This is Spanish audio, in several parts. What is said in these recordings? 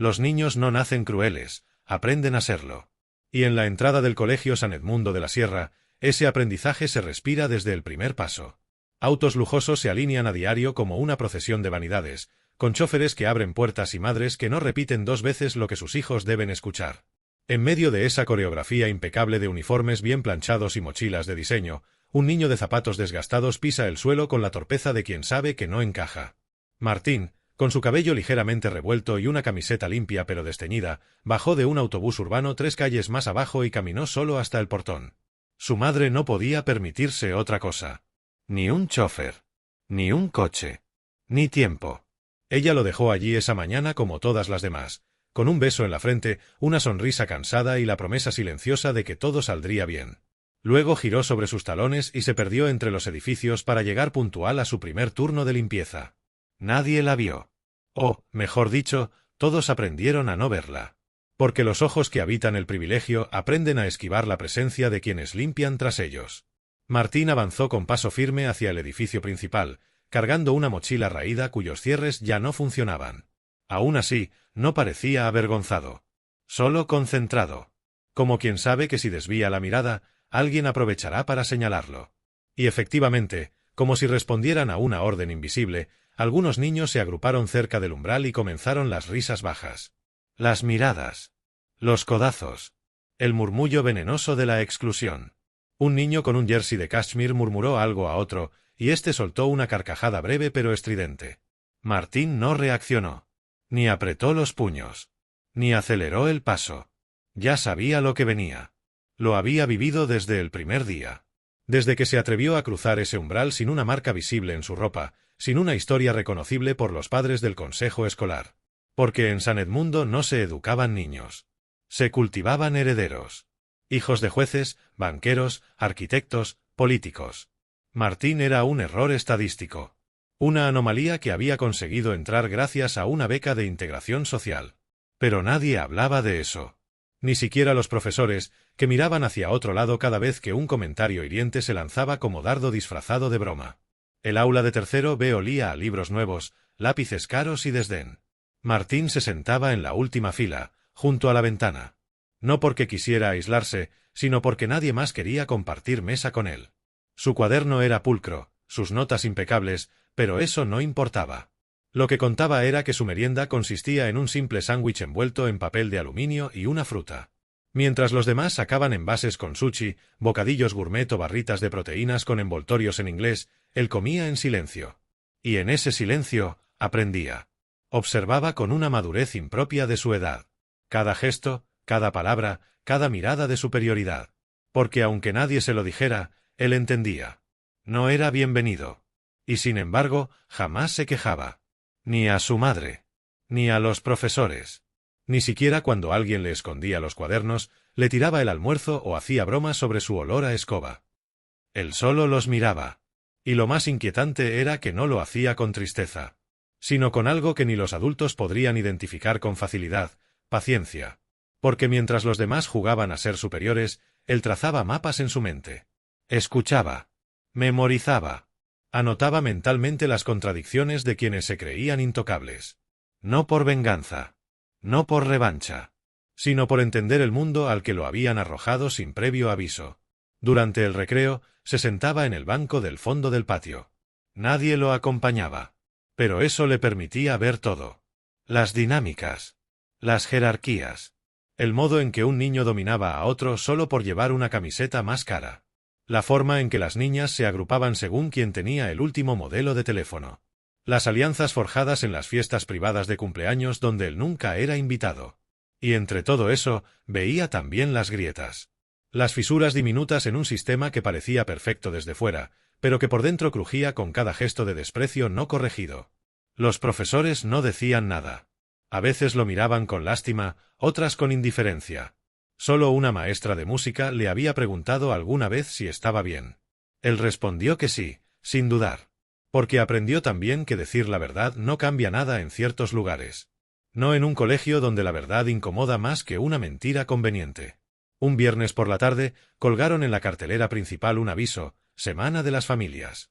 Los niños no nacen crueles, aprenden a serlo. Y en la entrada del Colegio San Edmundo de la Sierra, ese aprendizaje se respira desde el primer paso. Autos lujosos se alinean a diario como una procesión de vanidades, con chóferes que abren puertas y madres que no repiten 2 veces lo que sus hijos deben escuchar. En medio de esa coreografía impecable de uniformes bien planchados y mochilas de diseño, un niño de zapatos desgastados pisa el suelo con la torpeza de quien sabe que no encaja. Martín, con su cabello ligeramente revuelto y una camiseta limpia pero desteñida, bajó de un autobús urbano 3 calles más abajo y caminó solo hasta el portón. Su madre no podía permitirse otra cosa. Ni un chofer. Ni un coche. Ni tiempo. Ella lo dejó allí esa mañana como todas las demás, con un beso en la frente, una sonrisa cansada y la promesa silenciosa de que todo saldría bien. Luego giró sobre sus talones y se perdió entre los edificios para llegar puntual a su primer turno de limpieza. Nadie la vio. O, mejor dicho, todos aprendieron a no verla. Porque los ojos que habitan el privilegio aprenden a esquivar la presencia de quienes limpian tras ellos. Martín avanzó con paso firme hacia el edificio principal, cargando una mochila raída cuyos cierres ya no funcionaban. Aún así, no parecía avergonzado. Solo concentrado. Como quien sabe que si desvía la mirada, alguien aprovechará para señalarlo. Y efectivamente, como si respondieran a una orden invisible, algunos niños se agruparon cerca del umbral y comenzaron las risas bajas. Las miradas. Los codazos. El murmullo venenoso de la exclusión. Un niño con un jersey de cashmere murmuró algo a otro, y éste soltó una carcajada breve pero estridente. Martín no reaccionó. Ni apretó los puños. Ni aceleró el paso. Ya sabía lo que venía. Lo había vivido desde el primer día. Desde que se atrevió a cruzar ese umbral sin una marca visible en su ropa, sin una historia reconocible por los padres del consejo escolar. Porque en San Edmundo no se educaban niños. Se cultivaban herederos. Hijos de jueces, banqueros, arquitectos, políticos. Martín era un error estadístico. Una anomalía que había conseguido entrar gracias a una beca de integración social. Pero nadie hablaba de eso. Ni siquiera los profesores, que miraban hacia otro lado cada vez que un comentario hiriente se lanzaba como dardo disfrazado de broma. El aula de tercero B olía a libros nuevos, lápices caros y desdén. Martín se sentaba en la última fila, junto a la ventana. No porque quisiera aislarse, sino porque nadie más quería compartir mesa con él. Su cuaderno era pulcro, sus notas impecables, pero eso no importaba. Lo que contaba era que su merienda consistía en un simple sándwich envuelto en papel de aluminio y una fruta. Mientras los demás sacaban envases con sushi, bocadillos gourmet o barritas de proteínas con envoltorios en inglés, él comía en silencio. Y en ese silencio, aprendía. Observaba con una madurez impropia de su edad. Cada gesto, cada palabra, cada mirada de superioridad. Porque aunque nadie se lo dijera, él entendía. No era bienvenido. Y sin embargo, jamás se quejaba. Ni a su madre. Ni a los profesores. Ni siquiera cuando alguien le escondía los cuadernos, le tiraba el almuerzo o hacía bromas sobre su olor a escoba. Él solo los miraba. Y lo más inquietante era que no lo hacía con tristeza. Sino con algo que ni los adultos podrían identificar con facilidad: paciencia. Porque mientras los demás jugaban a ser superiores, él trazaba mapas en su mente. Escuchaba. Memorizaba. Anotaba mentalmente las contradicciones de quienes se creían intocables. No por venganza. No por revancha. Sino por entender el mundo al que lo habían arrojado sin previo aviso. Durante el recreo, se sentaba en el banco del fondo del patio. Nadie lo acompañaba. Pero eso le permitía ver todo. Las dinámicas. Las jerarquías. El modo en que un niño dominaba a otro solo por llevar una camiseta más cara. La forma en que las niñas se agrupaban según quien tenía el último modelo de teléfono. Las alianzas forjadas en las fiestas privadas de cumpleaños donde él nunca era invitado. Y entre todo eso, veía también las grietas. Las fisuras diminutas en un sistema que parecía perfecto desde fuera, pero que por dentro crujía con cada gesto de desprecio no corregido. Los profesores no decían nada. A veces lo miraban con lástima, otras con indiferencia. Solo una maestra de música le había preguntado alguna vez si estaba bien. Él respondió que sí, sin dudar. Porque aprendió también que decir la verdad no cambia nada en ciertos lugares. No en un colegio donde la verdad incomoda más que una mentira conveniente. Un viernes por la tarde, colgaron en la cartelera principal un aviso: Semana de las Familias.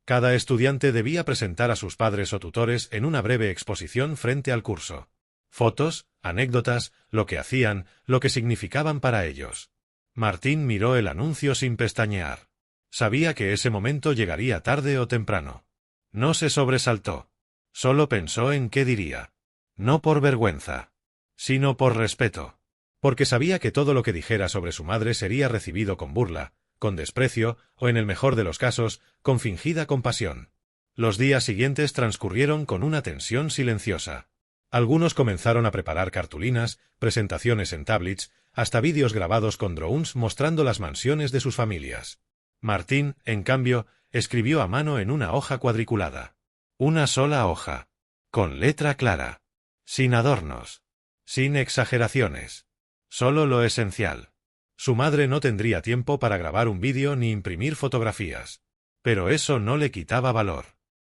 Cada estudiante debía presentar a sus padres o tutores en una breve exposición frente al curso. Fotos, anécdotas, lo que hacían, lo que significaban para ellos. Martín miró el anuncio sin pestañear. Sabía que ese momento llegaría tarde o temprano. No se sobresaltó. Solo pensó en qué diría. No por vergüenza, sino por respeto. Porque sabía que todo lo que dijera sobre su madre sería recibido con burla, con desprecio, o en el mejor de los casos, con fingida compasión. Los días siguientes transcurrieron con una tensión silenciosa. Algunos comenzaron a preparar cartulinas, presentaciones en tablets, hasta vídeos grabados con drones mostrando las mansiones de sus familias. Martín, en cambio, escribió a mano en una hoja cuadriculada. Una sola hoja. Con letra clara. Sin adornos. Sin exageraciones. Solo lo esencial. Su madre no tendría tiempo para grabar un vídeo ni imprimir fotografías. Pero eso no le quitaba valor.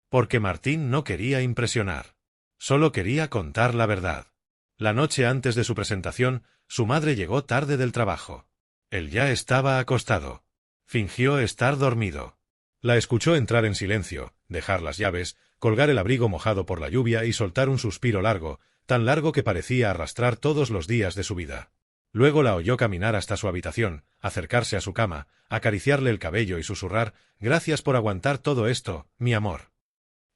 Porque Martín no quería impresionar. Solo quería contar la verdad. La noche antes de su presentación, su madre llegó tarde del trabajo. Él ya estaba acostado. Fingió estar dormido. La escuchó entrar en silencio, dejar las llaves, colgar el abrigo mojado por la lluvia y soltar un suspiro largo, tan largo que parecía arrastrar todos los días de su vida. Luego la oyó caminar hasta su habitación, acercarse a su cama, acariciarle el cabello y susurrar: «Gracias por aguantar todo esto, mi amor».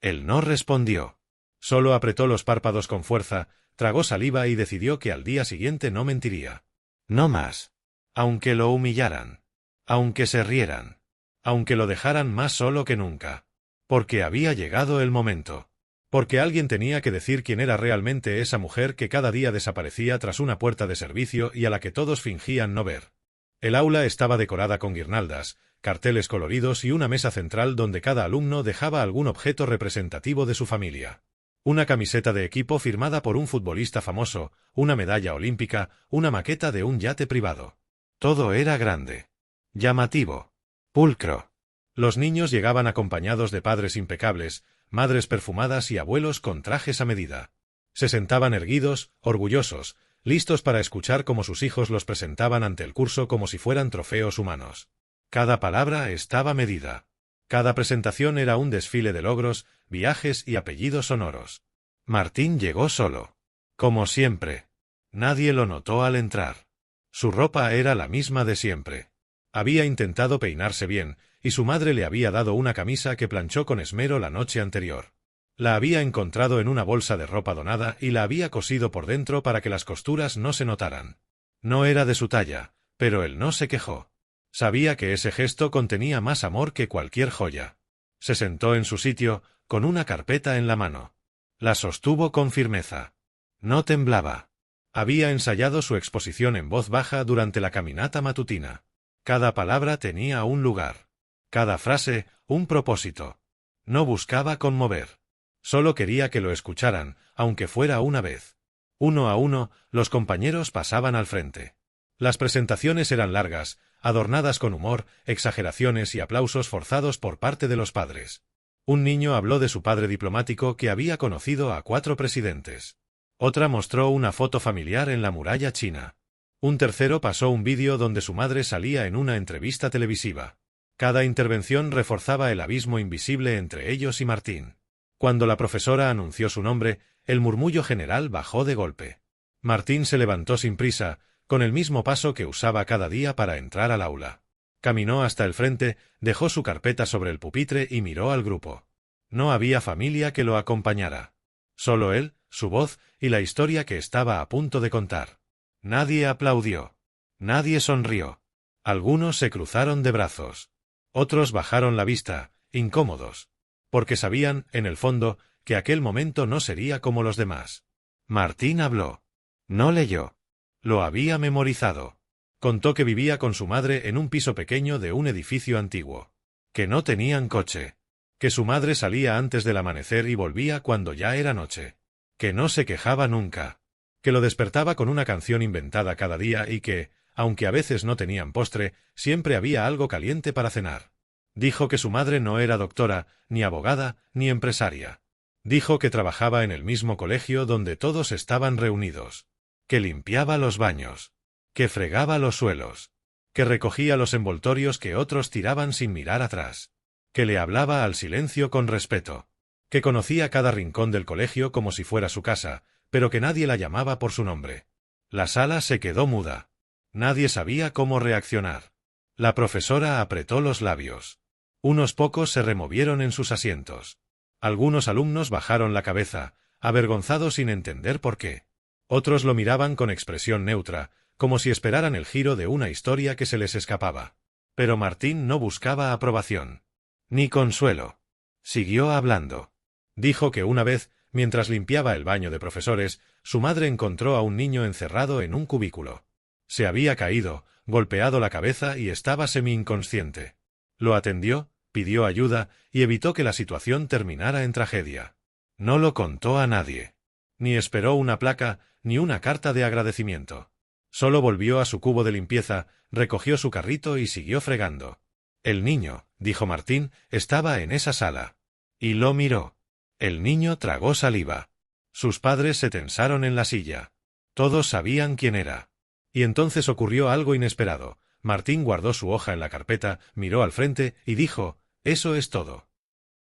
Él no respondió. Solo apretó los párpados con fuerza, tragó saliva y decidió que al día siguiente no mentiría. No más. Aunque lo humillaran. Aunque se rieran. Aunque lo dejaran más solo que nunca. Porque había llegado el momento. Porque alguien tenía que decir quién era realmente esa mujer que cada día desaparecía tras una puerta de servicio y a la que todos fingían no ver. El aula estaba decorada con guirnaldas, carteles coloridos y una mesa central donde cada alumno dejaba algún objeto representativo de su familia. Una camiseta de equipo firmada por un futbolista famoso, una medalla olímpica, una maqueta de un yate privado. Todo era grande. Llamativo. Pulcro. Los niños llegaban acompañados de padres impecables, madres perfumadas y abuelos con trajes a medida. Se sentaban erguidos, orgullosos, listos para escuchar cómo sus hijos los presentaban ante el curso como si fueran trofeos humanos. Cada palabra estaba medida. Cada presentación era un desfile de logros, viajes y apellidos sonoros. Martín llegó solo. Como siempre. Nadie lo notó al entrar. Su ropa era la misma de siempre. Había intentado peinarse bien, y su madre le había dado una camisa que planchó con esmero la noche anterior. La había encontrado en una bolsa de ropa donada y la había cosido por dentro para que las costuras no se notaran. No era de su talla, pero él no se quejó. Sabía que ese gesto contenía más amor que cualquier joya. Se sentó en su sitio, con una carpeta en la mano. La sostuvo con firmeza. No temblaba. Había ensayado su exposición en voz baja durante la caminata matutina. Cada palabra tenía un lugar. Cada frase, un propósito. No buscaba conmover. Solo quería que lo escucharan, aunque fuera una vez. Uno a uno, los compañeros pasaban al frente. Las presentaciones eran largas, adornadas con humor, exageraciones y aplausos forzados por parte de los padres. Un niño habló de su padre diplomático que había conocido a 4 presidentes. Otra mostró una foto familiar en la muralla china. Un tercero pasó un vídeo donde su madre salía en una entrevista televisiva. Cada intervención reforzaba el abismo invisible entre ellos y Martín. Cuando la profesora anunció su nombre, el murmullo general bajó de golpe. Martín se levantó sin prisa, con el mismo paso que usaba cada día para entrar al aula. Caminó hasta el frente, dejó su carpeta sobre el pupitre y miró al grupo. No había familia que lo acompañara. Solo él, su voz y la historia que estaba a punto de contar. Nadie aplaudió. Nadie sonrió. Algunos se cruzaron de brazos. Otros bajaron la vista, incómodos. Porque sabían, en el fondo, que aquel momento no sería como los demás. Martín habló. No leyó. Lo había memorizado. Contó que vivía con su madre en un piso pequeño de un edificio antiguo. Que no tenían coche. Que su madre salía antes del amanecer y volvía cuando ya era noche. Que no se quejaba nunca. Que lo despertaba con una canción inventada cada día y que, aunque a veces no tenían postre, siempre había algo caliente para cenar. Dijo que su madre no era doctora, ni abogada, ni empresaria. Dijo que trabajaba en el mismo colegio donde todos estaban reunidos. Que limpiaba los baños. Que fregaba los suelos. Que recogía los envoltorios que otros tiraban sin mirar atrás. Que le hablaba al silencio con respeto. Que conocía cada rincón del colegio como si fuera su casa, pero que nadie la llamaba por su nombre. La sala se quedó muda. Nadie sabía cómo reaccionar. La profesora apretó los labios. Unos pocos se removieron en sus asientos. Algunos alumnos bajaron la cabeza, avergonzados sin entender por qué. Otros lo miraban con expresión neutra, como si esperaran el giro de una historia que se les escapaba. Pero Martín no buscaba aprobación. Ni consuelo. Siguió hablando. Dijo que una vez, mientras limpiaba el baño de profesores, su madre encontró a un niño encerrado en un cubículo. Se había caído, golpeado la cabeza y estaba semi-inconsciente. Lo atendió, pidió ayuda y evitó que la situación terminara en tragedia. No lo contó a nadie. Ni esperó una placa, ni una carta de agradecimiento. Solo volvió a su cubo de limpieza, recogió su carrito y siguió fregando. El niño, dijo Martín, estaba en esa sala. Y lo miró. El niño tragó saliva. Sus padres se tensaron en la silla. Todos sabían quién era. Y entonces ocurrió algo inesperado. Martín guardó su hoja en la carpeta, miró al frente y dijo: «Eso es todo».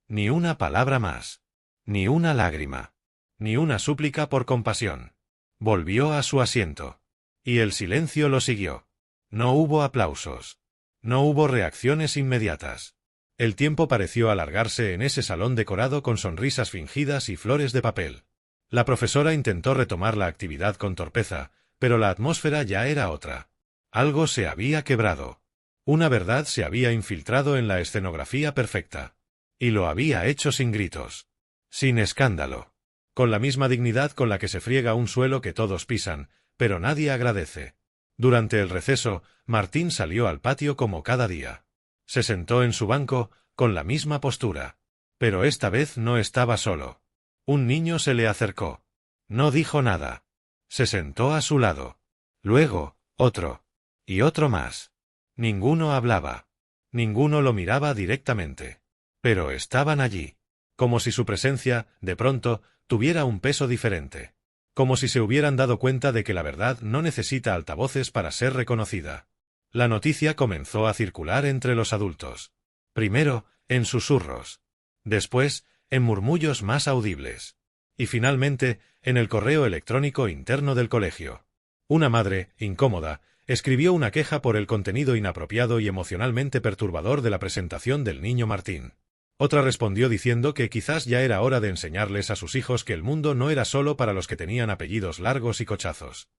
Ni una palabra más. Ni una lágrima. Ni una súplica por compasión. Volvió a su asiento. Y el silencio lo siguió. No hubo aplausos. No hubo reacciones inmediatas. El tiempo pareció alargarse en ese salón decorado con sonrisas fingidas y flores de papel. La profesora intentó retomar la actividad con torpeza, pero la atmósfera ya era otra. Algo se había quebrado. Una verdad se había infiltrado en la escenografía perfecta. Y lo había hecho sin gritos. Sin escándalo. Con la misma dignidad con la que se friega un suelo que todos pisan, pero nadie agradece. Durante el receso, Martín salió al patio como cada día. Se sentó en su banco, con la misma postura. Pero esta vez no estaba solo. Un niño se le acercó. No dijo nada. Se sentó a su lado. Luego, otro. Y otro más. Ninguno hablaba. Ninguno lo miraba directamente. Pero estaban allí. Como si su presencia, de pronto, tuviera un peso diferente. Como si se hubieran dado cuenta de que la verdad no necesita altavoces para ser reconocida. La noticia comenzó a circular entre los adultos. Primero, en susurros. Después, en murmullos más audibles. Y finalmente, en el correo electrónico interno del colegio. Una madre, incómoda, escribió una queja por el contenido inapropiado y emocionalmente perturbador de la presentación del niño Martín. Otra respondió diciendo que quizás ya era hora de enseñarles a sus hijos que el mundo no era solo para los que tenían apellidos largos y cochazos.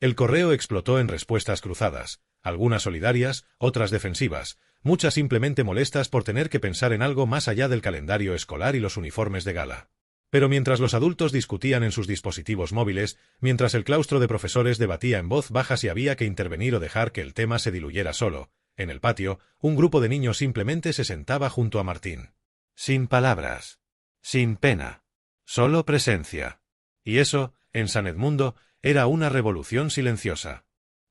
El correo explotó en respuestas cruzadas, algunas solidarias, otras defensivas, muchas simplemente molestas por tener que pensar en algo más allá del calendario escolar y los uniformes de gala. Pero mientras los adultos discutían en sus dispositivos móviles, mientras el claustro de profesores debatía en voz baja si había que intervenir o dejar que el tema se diluyera solo, en el patio, un grupo de niños simplemente se sentaba junto a Martín. Sin palabras. Sin pena. Solo presencia. Y eso, en San Edmundo, era una revolución silenciosa.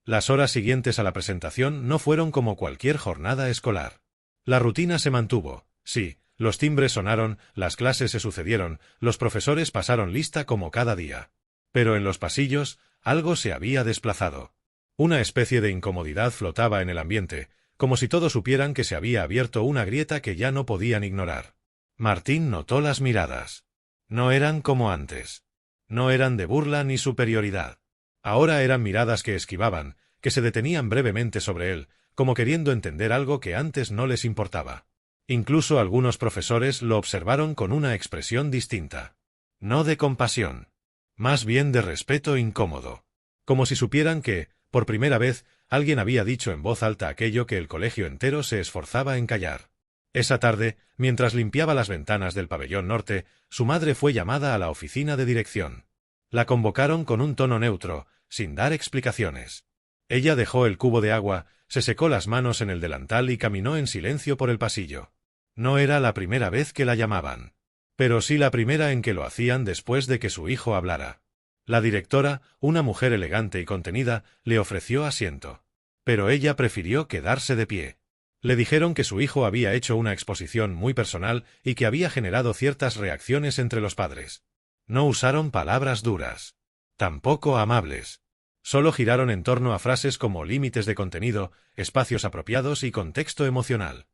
Las horas siguientes a la presentación no fueron como cualquier jornada escolar. La rutina se mantuvo, sí, los timbres sonaron, las clases se sucedieron, los profesores pasaron lista como cada día. Pero en los pasillos, algo se había desplazado. Una especie de incomodidad flotaba en el ambiente, como si todos supieran que se había abierto una grieta que ya no podían ignorar. Martín notó las miradas. No eran como antes. No eran de burla ni superioridad. Ahora eran miradas que esquivaban, que se detenían brevemente sobre él, como queriendo entender algo que antes no les importaba. Incluso algunos profesores lo observaron con una expresión distinta. No de compasión. Más bien de respeto incómodo. Como si supieran que, por primera vez, alguien había dicho en voz alta aquello que el colegio entero se esforzaba en callar. Esa tarde, mientras limpiaba las ventanas del pabellón norte, su madre fue llamada a la oficina de dirección. La convocaron con un tono neutro, sin dar explicaciones. Ella dejó el cubo de agua, se secó las manos en el delantal y caminó en silencio por el pasillo. No era la primera vez que la llamaban. Pero sí la primera en que lo hacían después de que su hijo hablara. La directora, una mujer elegante y contenida, le ofreció asiento. Pero ella prefirió quedarse de pie. Le dijeron que su hijo había hecho una exposición muy personal y que había generado ciertas reacciones entre los padres. No usaron palabras duras. Tampoco amables. Solo giraron en torno a frases como límites de contenido, espacios apropiados y contexto emocional.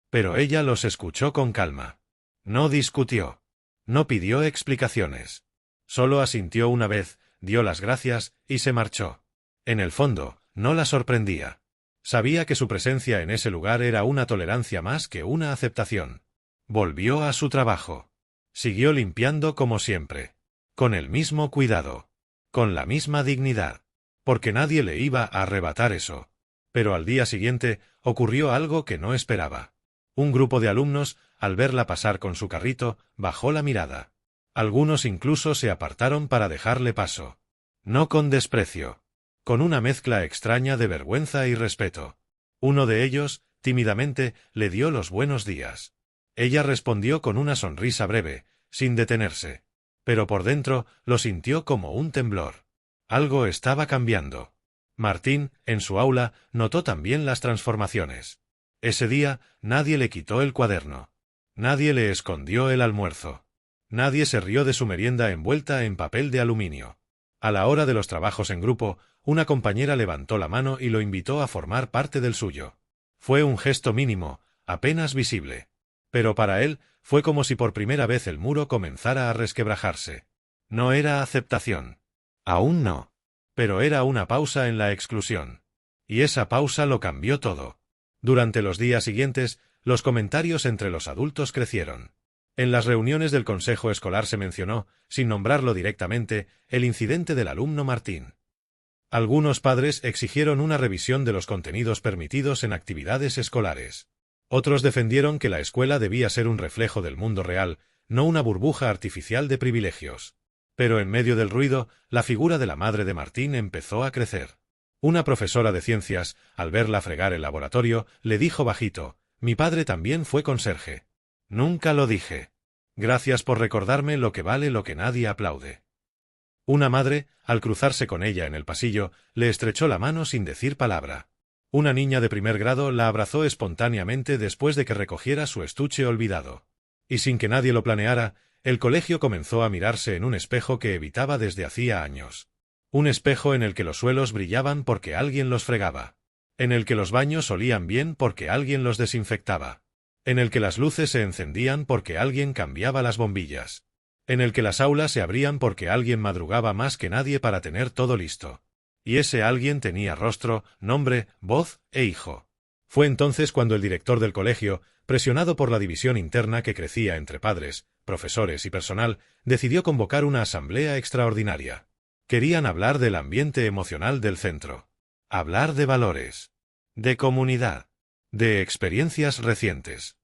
Pero ella los escuchó con calma. No discutió. No pidió explicaciones. Solo asintió una vez, dio las gracias y se marchó. En el fondo, no la sorprendía. Sabía que su presencia en ese lugar era una tolerancia más que una aceptación. Volvió a su trabajo. Siguió limpiando como siempre. Con el mismo cuidado. Con la misma dignidad. Porque nadie le iba a arrebatar eso. Pero al día siguiente, ocurrió algo que no esperaba. Un grupo de alumnos, al verla pasar con su carrito, bajó la mirada. Algunos incluso se apartaron para dejarle paso. No con desprecio. Con una mezcla extraña de vergüenza y respeto. Uno de ellos, tímidamente, le dio los buenos días. Ella respondió con una sonrisa breve, sin detenerse. Pero por dentro, lo sintió como un temblor. Algo estaba cambiando. Martín, en su aula, notó también las transformaciones. Ese día, nadie le quitó el cuaderno. Nadie le escondió el almuerzo. Nadie se rió de su merienda envuelta en papel de aluminio. A la hora de los trabajos en grupo, una compañera levantó la mano y lo invitó a formar parte del suyo. Fue un gesto mínimo, apenas visible. Pero para él, fue como si por primera vez el muro comenzara a resquebrajarse. No era aceptación. Aún no. Pero era una pausa en la exclusión. Y esa pausa lo cambió todo. Durante los días siguientes, los comentarios entre los adultos crecieron. En las reuniones del consejo escolar se mencionó, sin nombrarlo directamente, el incidente del alumno Martín. Algunos padres exigieron una revisión de los contenidos permitidos en actividades escolares. Otros defendieron que la escuela debía ser un reflejo del mundo real, no una burbuja artificial de privilegios. Pero en medio del ruido, la figura de la madre de Martín empezó a crecer. Una profesora de ciencias, al verla fregar el laboratorio, le dijo bajito: «Mi padre también fue conserje». «Nunca lo dije. Gracias por recordarme lo que vale lo que nadie aplaude». Una madre, al cruzarse con ella en el pasillo, le estrechó la mano sin decir palabra. Una niña de primer grado la abrazó espontáneamente después de que recogiera su estuche olvidado. Y sin que nadie lo planeara, el colegio comenzó a mirarse en un espejo que evitaba desde hacía años. Un espejo en el que los suelos brillaban porque alguien los fregaba. En el que los baños olían bien porque alguien los desinfectaba. En el que las luces se encendían porque alguien cambiaba las bombillas. En el que las aulas se abrían porque alguien madrugaba más que nadie para tener todo listo. Y ese alguien tenía rostro, nombre, voz e hijo. Fue entonces cuando el director del colegio, presionado por la división interna que crecía entre padres, profesores y personal, decidió convocar una asamblea extraordinaria. Querían hablar del ambiente emocional del centro. Hablar de valores. De comunidad. De experiencias recientes.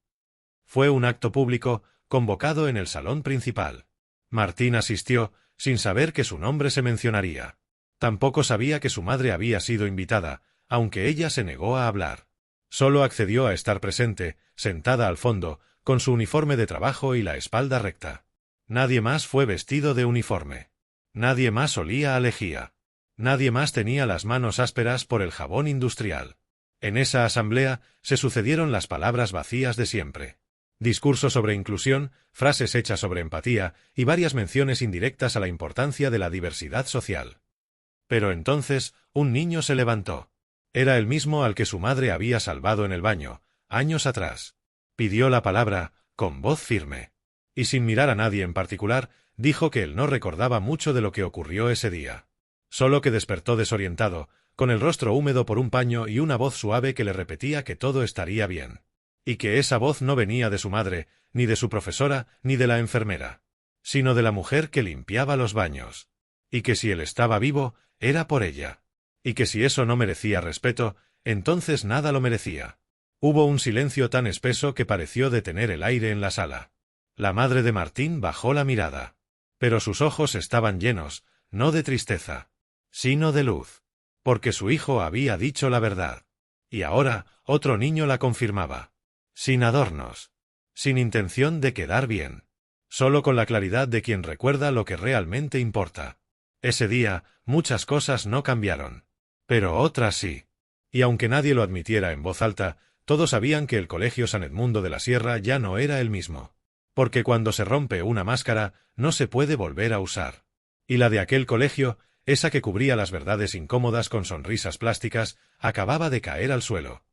Fue un acto público, convocado en el salón principal. Martín asistió, sin saber que su nombre se mencionaría. Tampoco sabía que su madre había sido invitada, aunque ella se negó a hablar. Solo accedió a estar presente, sentada al fondo, con su uniforme de trabajo y la espalda recta. Nadie más fue vestido de uniforme. Nadie más olía a lejía. Nadie más tenía las manos ásperas por el jabón industrial. En esa asamblea se sucedieron las palabras vacías de siempre. Discursos sobre inclusión, frases hechas sobre empatía y varias menciones indirectas a la importancia de la diversidad social. Pero entonces, un niño se levantó. Era el mismo al que su madre había salvado en el baño, años atrás. Pidió la palabra, con voz firme. Y sin mirar a nadie en particular, dijo que él no recordaba mucho de lo que ocurrió ese día. Solo que despertó desorientado, con el rostro húmedo por un paño y una voz suave que le repetía que todo estaría bien. Y que esa voz no venía de su madre, ni de su profesora, ni de la enfermera, sino de la mujer que limpiaba los baños. Y que si él estaba vivo, era por ella. Y que si eso no merecía respeto, entonces nada lo merecía. Hubo un silencio tan espeso que pareció detener el aire en la sala. La madre de Martín bajó la mirada. Pero sus ojos estaban llenos, no de tristeza, sino de luz. Porque su hijo había dicho la verdad. Y ahora, otro niño la confirmaba. Sin adornos. Sin intención de quedar bien. Solo con la claridad de quien recuerda lo que realmente importa. Ese día, muchas cosas no cambiaron. Pero otras sí. Y aunque nadie lo admitiera en voz alta, todos sabían que el Colegio San Edmundo de la Sierra ya no era el mismo. Porque cuando se rompe una máscara, no se puede volver a usar. Y la de aquel colegio, esa que cubría las verdades incómodas con sonrisas plásticas, acababa de caer al suelo.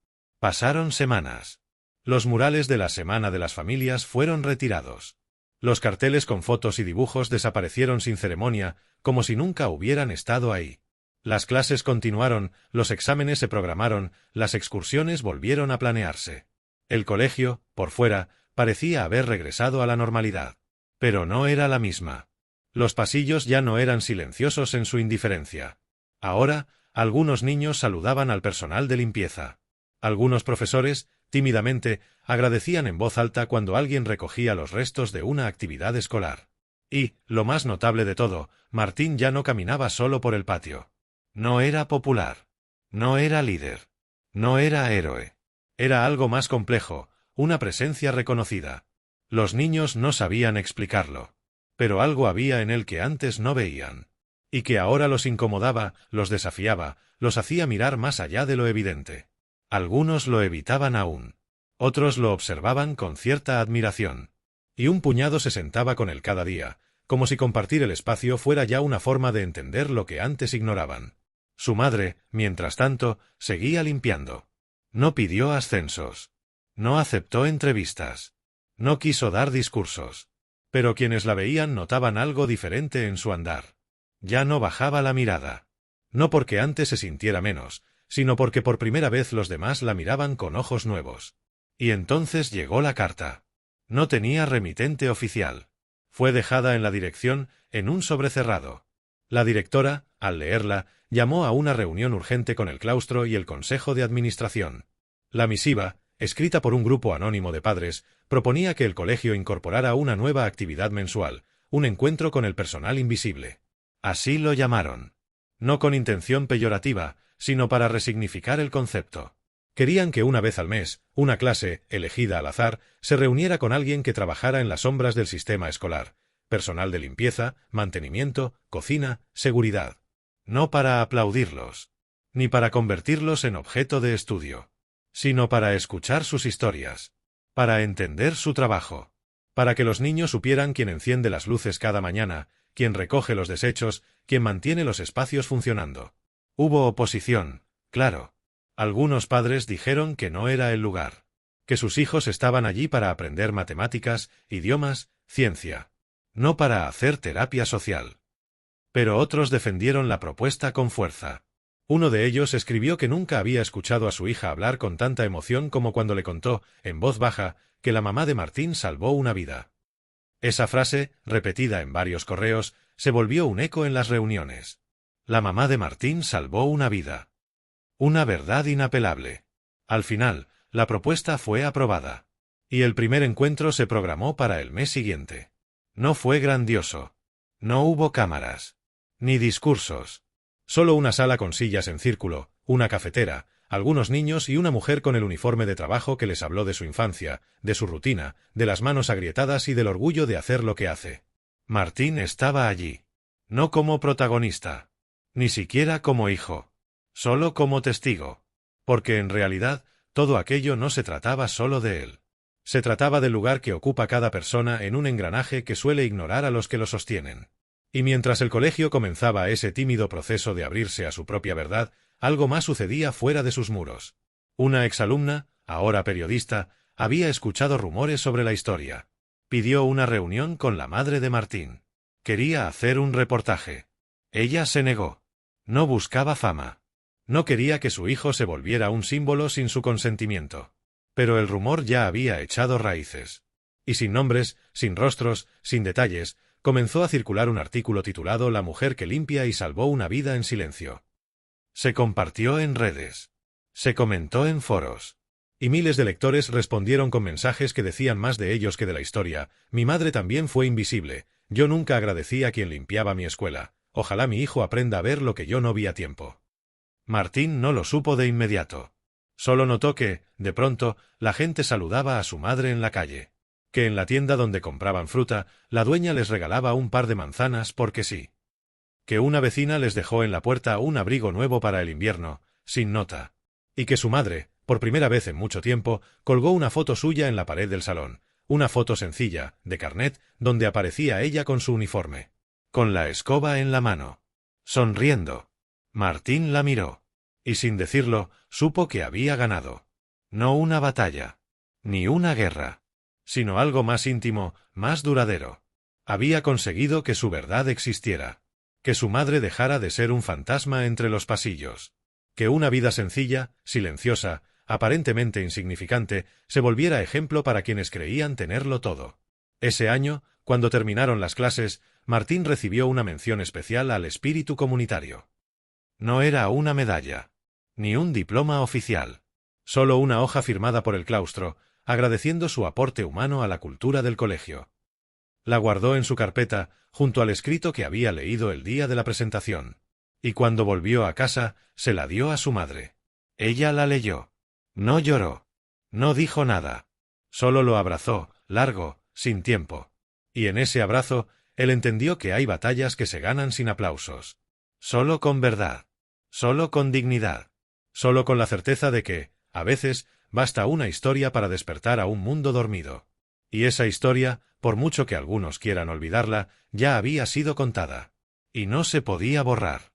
Pasaron semanas. Los murales de la Semana de las Familias fueron retirados. Los carteles con fotos y dibujos desaparecieron sin ceremonia, como si nunca hubieran estado ahí. Las clases continuaron, los exámenes se programaron, las excursiones volvieron a planearse. El colegio, por fuera, parecía haber regresado a la normalidad. Pero no era la misma. Los pasillos ya no eran silenciosos en su indiferencia. Ahora, algunos niños saludaban al personal de limpieza. Algunos profesores, tímidamente, agradecían en voz alta cuando alguien recogía los restos de una actividad escolar. Y, lo más notable de todo, Martín ya no caminaba solo por el patio. No era popular. No era líder. No era héroe. Era algo más complejo, una presencia reconocida. Los niños no sabían explicarlo. Pero algo había en él que antes no veían. Y que ahora los incomodaba, los desafiaba, los hacía mirar más allá de lo evidente. Algunos lo evitaban aún. Otros lo observaban con cierta admiración. Y un puñado se sentaba con él cada día, como si compartir el espacio fuera ya una forma de entender lo que antes ignoraban. Su madre, mientras tanto, seguía limpiando. No pidió ascensos. No aceptó entrevistas. No quiso dar discursos. Pero quienes la veían notaban algo diferente en su andar. Ya no bajaba la mirada. No porque antes se sintiera menos, sino porque por primera vez los demás la miraban con ojos nuevos. Y entonces llegó la carta. No tenía remitente oficial. Fue dejada en la dirección, en un sobre cerrado. La directora, al leerla, llamó a una reunión urgente con el claustro y el consejo de administración. La misiva, escrita por un grupo anónimo de padres, proponía que el colegio incorporara una nueva actividad mensual, un encuentro con el personal invisible. Así lo llamaron. No con intención peyorativa, sino para resignificar el concepto. Querían que una vez al mes, una clase, elegida al azar, se reuniera con alguien que trabajara en las sombras del sistema escolar, personal de limpieza, mantenimiento, cocina, seguridad. No para aplaudirlos, ni para convertirlos en objeto de estudio, sino para escuchar sus historias, para entender su trabajo, para que los niños supieran quién enciende las luces cada mañana, quién recoge los desechos, quién mantiene los espacios funcionando. Hubo oposición, claro. Algunos padres dijeron que no era el lugar, que sus hijos estaban allí para aprender matemáticas, idiomas, ciencia, no para hacer terapia social. Pero otros defendieron la propuesta con fuerza. Uno de ellos escribió que nunca había escuchado a su hija hablar con tanta emoción como cuando le contó, en voz baja, que la mamá de Martín salvó una vida. Esa frase, repetida en varios correos, se volvió un eco en las reuniones. La mamá de Martín salvó una vida. Una verdad inapelable. Al final, la propuesta fue aprobada. Y el primer encuentro se programó para el mes siguiente. No fue grandioso. No hubo cámaras. Ni discursos. Solo una sala con sillas en círculo, una cafetera, algunos niños y una mujer con el uniforme de trabajo que les habló de su infancia, de su rutina, de las manos agrietadas y del orgullo de hacer lo que hace. Martín estaba allí. No como protagonista. Ni siquiera como hijo. Solo como testigo. Porque en realidad, todo aquello no se trataba solo de él. Se trataba del lugar que ocupa cada persona en un engranaje que suele ignorar a los que lo sostienen. Y mientras el colegio comenzaba ese tímido proceso de abrirse a su propia verdad, algo más sucedía fuera de sus muros. Una exalumna, ahora periodista, había escuchado rumores sobre la historia. Pidió una reunión con la madre de Martín. Quería hacer un reportaje. Ella se negó. No buscaba fama. No quería que su hijo se volviera un símbolo sin su consentimiento. Pero el rumor ya había echado raíces. Y sin nombres, sin rostros, sin detalles, comenzó a circular un artículo titulado La mujer que limpia y salvó una vida en silencio. Se compartió en redes. Se comentó en foros. Y miles de lectores respondieron con mensajes que decían más de ellos que de la historia. Mi madre también fue invisible. Yo nunca agradecí a quien limpiaba mi escuela. Ojalá mi hijo aprenda a ver lo que yo no vi a tiempo. Martín no lo supo de inmediato. Solo notó que, de pronto, la gente saludaba a su madre en la calle. Que en la tienda donde compraban fruta, la dueña les regalaba un par de manzanas porque sí. Que una vecina les dejó en la puerta un abrigo nuevo para el invierno, sin nota. Y que su madre, por primera vez en mucho tiempo, colgó una foto suya en la pared del salón, una foto sencilla, de carnet, donde aparecía ella con su uniforme. Con la escoba en la mano. Sonriendo. Martín la miró. Y sin decirlo, supo que había ganado. No una batalla. Ni una guerra. sino algo más íntimo, más duradero. Había conseguido que su verdad existiera. Que su madre dejara de ser un fantasma entre los pasillos. Que una vida sencilla, silenciosa, aparentemente insignificante, se volviera ejemplo para quienes creían tenerlo todo. Ese año, cuando terminaron las clases, Martín recibió una mención especial al espíritu comunitario. No era una medalla, ni un diploma oficial, solo una hoja firmada por el claustro, agradeciendo su aporte humano a la cultura del colegio. La guardó en su carpeta, junto al escrito que había leído el día de la presentación. Y cuando volvió a casa, se la dio a su madre. Ella la leyó. No lloró. No dijo nada. Solo lo abrazó, largo, sin tiempo. Y en ese abrazo, él entendió que hay batallas que se ganan sin aplausos. Solo con verdad. Solo con dignidad. Solo con la certeza de que, a veces, basta una historia para despertar a un mundo dormido. Y esa historia, por mucho que algunos quieran olvidarla, ya había sido contada. Y no se podía borrar.